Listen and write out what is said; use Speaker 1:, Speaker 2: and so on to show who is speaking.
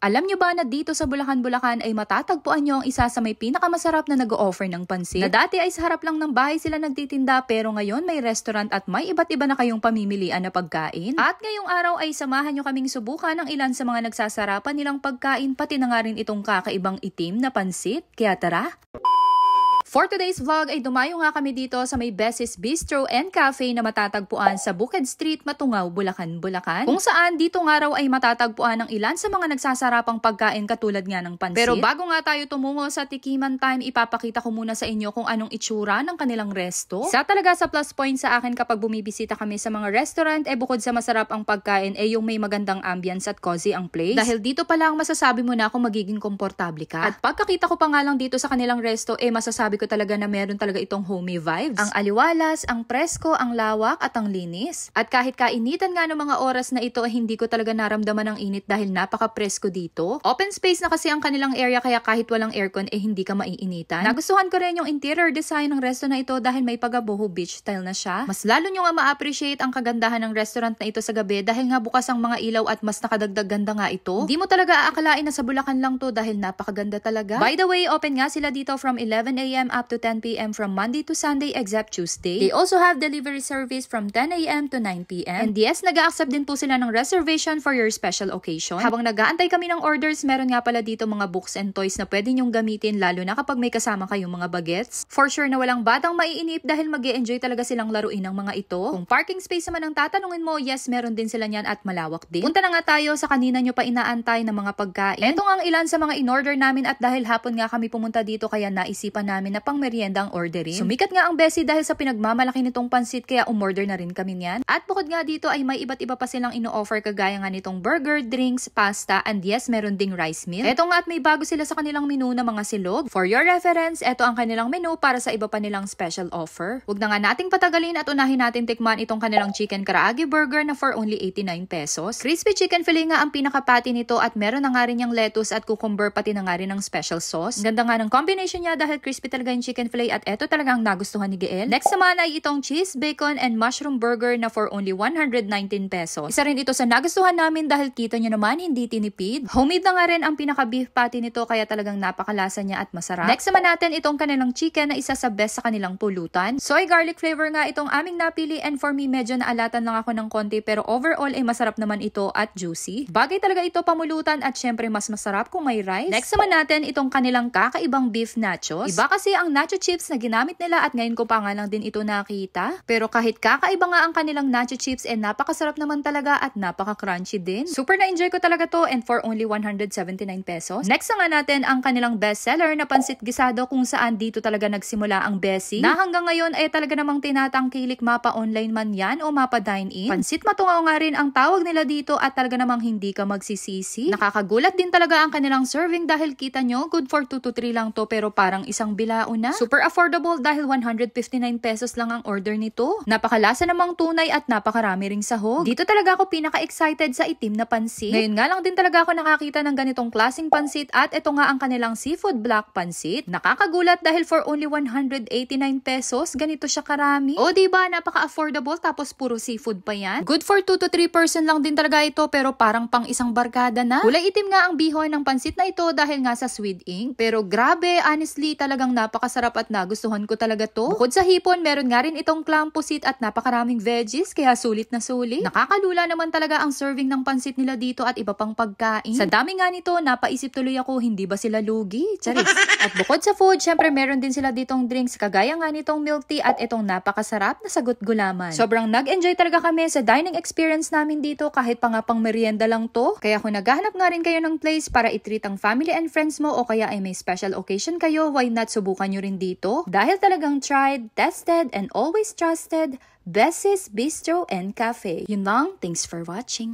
Speaker 1: Alam nyo ba na dito sa Bulacan ay matatagpuan nyo ang isa sa may pinakamasarap na nag-o-offer ng pansit? Na dati ay sa harap lang ng bahay sila nagtitinda pero ngayon may restaurant at may iba't iba na kayong pamimilian na pagkain. At ngayong araw ay samahan nyo kaming subukan ang ilan sa mga nagsasarapan nilang pagkain pati na nga rin itong kakaibang itim na pansit. Kaya tara! For today's vlog ay dumayo nga kami dito sa may Bessy's Bistro and Cafe na matatagpuan sa Bukid Street, Matungaw, Bulacan. Kung saan dito nga raw ay matatagpuan ng ilan sa mga nagsasarapang pagkain katulad nga ng pansit. Pero bago nga tayo tumungo sa Tikiman Time, ipapakita ko muna sa inyo kung anong itsura ng kanilang resto. Isa talaga sa plus point sa akin kapag bumibisita kami sa mga restaurant, bukod sa masarap ang pagkain, yung may magandang ambience at cozy ang place. Dahil dito pa lang masasabi mo na kung magiging komportable ka. At pagkakita ko pa nga lang dito sa kanilang resto, masasabi ko talaga na meron talaga itong homey vibes. Ang aliwalas, ang presko, ang lawak at ang linis. At kahit kainitan nga ng mga oras na ito ay hindi ko talaga naramdaman ang init dahil napaka-presko dito. Open space na kasi ang kanilang area kaya kahit walang aircon hindi ka maiinitan. Nagustuhan ko rin yung interior design ng resto na ito dahil may pagaboho beach style na siya. Mas lalo nyo nga ma-appreciate ang kagandahan ng restaurant na ito sa gabi dahil nga bukas ang mga ilaw at mas nakadagdag ganda nga ito. Hindi mo talaga aakalain na sa Bulacan lang to dahil napakaganda talaga. By the way, open nga sila dito from 11 AM up to 10 PM from Monday to Sunday except Tuesday. They also have delivery service from 10 AM to 9 PM. And yes, nag-a-accept din po sila ng reservation for your special occasion. Habang nag-aantay kami ng orders, meron nga pala dito mga books and toys na pwede nyong gamitin lalo na kapag may kasama kayong mga bagets. For sure na walang batang maiinip dahil mag-e-enjoy talaga silang laruin ng mga ito. Kung parking space naman ang tatanungin mo, yes, meron din sila niyan at malawak din. Punta na nga tayo sa kanina nyo pa inaantay ng mga pagkain. Ito nga ang ilan sa mga in-order namin at dahil hapon nga kami pumunta dito kaya naisipan namin na pang merienda ang orderin. Sumikat nga ang Bessie dahil sa pinagmamalaki nitong pansit kaya umorder na rin kami niyan. At bukod nga dito ay may iba't iba pa silang ino-offer kagaya nga nitong burger, drinks, pasta, and yes, meron ding rice meal. Eto nga at may bago sila sa kanilang menu na mga silog. For your reference, eto ang kanilang menu para sa iba pa nilang special offer. Huwag na nga nating patagalin at unahin natin tikman itong kanilang chicken karaage burger na for only 89 pesos. Crispy chicken fillet nga ang pinakapati nito at meron na nga rin yung lettuce at cucumber pati na nga rin ng special sauce. Ganda nga ng combination niya dahil crispy talaga yung chicken fillet at eto talagang nagustuhan ni Gael. Next naman ay itong cheese, bacon, and mushroom burger na for only 119 pesos. Isa rin ito sa nagustuhan namin dahil kita nyo naman hindi tinipid. Homemade na nga rin ang pinaka-beef patty nito kaya talagang napakalasa niya at masarap. Next naman natin itong kanilang chicken na isa sa best sa kanilang pulutan. Soy garlic flavor nga itong aming napili and for me medyo naalatan lang ako ng konti pero overall ay masarap naman ito at juicy. Bagay talaga ito pamulutan at syempre mas masarap kung may rice. Next naman natin itong kanilang kakaibang beef nachos. Iba kasi ang nacho chips na ginamit nila at ngayon ko pa nga lang din ito nakita. Pero kahit kakaiba nga ang kanilang nacho chips napakasarap naman talaga at napaka-crunchy din. Super na-enjoy ko talaga to and for only 179 pesos. Next na nga natin ang kanilang bestseller na pansit gisado kung saan dito talaga nagsimula ang Bessie. Na hanggang ngayon ay talaga namang tinatangkilik mapa online man yan o mapa dine-in. Pansit matungaw nga rin ang tawag nila dito at talaga namang hindi ka magsisisi. Nakakagulat din talaga ang kanilang serving dahil kita nyo good for 2 to 3 lang to pero parang isang bilao na. Super affordable dahil 159 pesos lang ang order nito. Napakalasa namang tunay at napakarami ring sahog. Dito talaga ako pinaka-excited sa itim na pansit. Ngayon nga lang din talaga ako nakakita ng ganitong klaseng pansit at ito nga ang kanilang seafood black pansit. Nakakagulat dahil for only 189 pesos, ganito siya karami. O diba, napaka-affordable tapos puro seafood pa yan. Good for 2 to 3 person lang din talaga ito pero parang pang isang barkada na. Kulay itim nga ang bihon ng pansit na ito dahil nga sa sweet ink. Pero grabe, honestly, talagang napakasarap at nagustuhan ko talaga to. Bukod sa hipon, meron nga rin itong clam pusit at napakaraming veggies kaya sulit na sulit. Nakakalula naman talaga ang serving ng pansit nila dito at iba pang pagkain. Sa dami nga nito, napaisip tuloy ako, hindi ba sila lugi? Charis. At bukod sa food, syempre meron din sila ditong drinks kagaya nga nitong milk tea at itong napakasarap na sagot gulaman. Sobrang nag-enjoy talaga kami sa dining experience namin dito kahit pa nga pang merienda lang to. Kaya kung naghahanap nga rin kayo ng place para i-treat ang family and friends mo o kaya ay may special occasion kayo, why not subukan nyo rin dito? Dahil talagang tried, tested, and always trusted, Bessy's Bistro and Cafe. Yun lang, thanks for watching.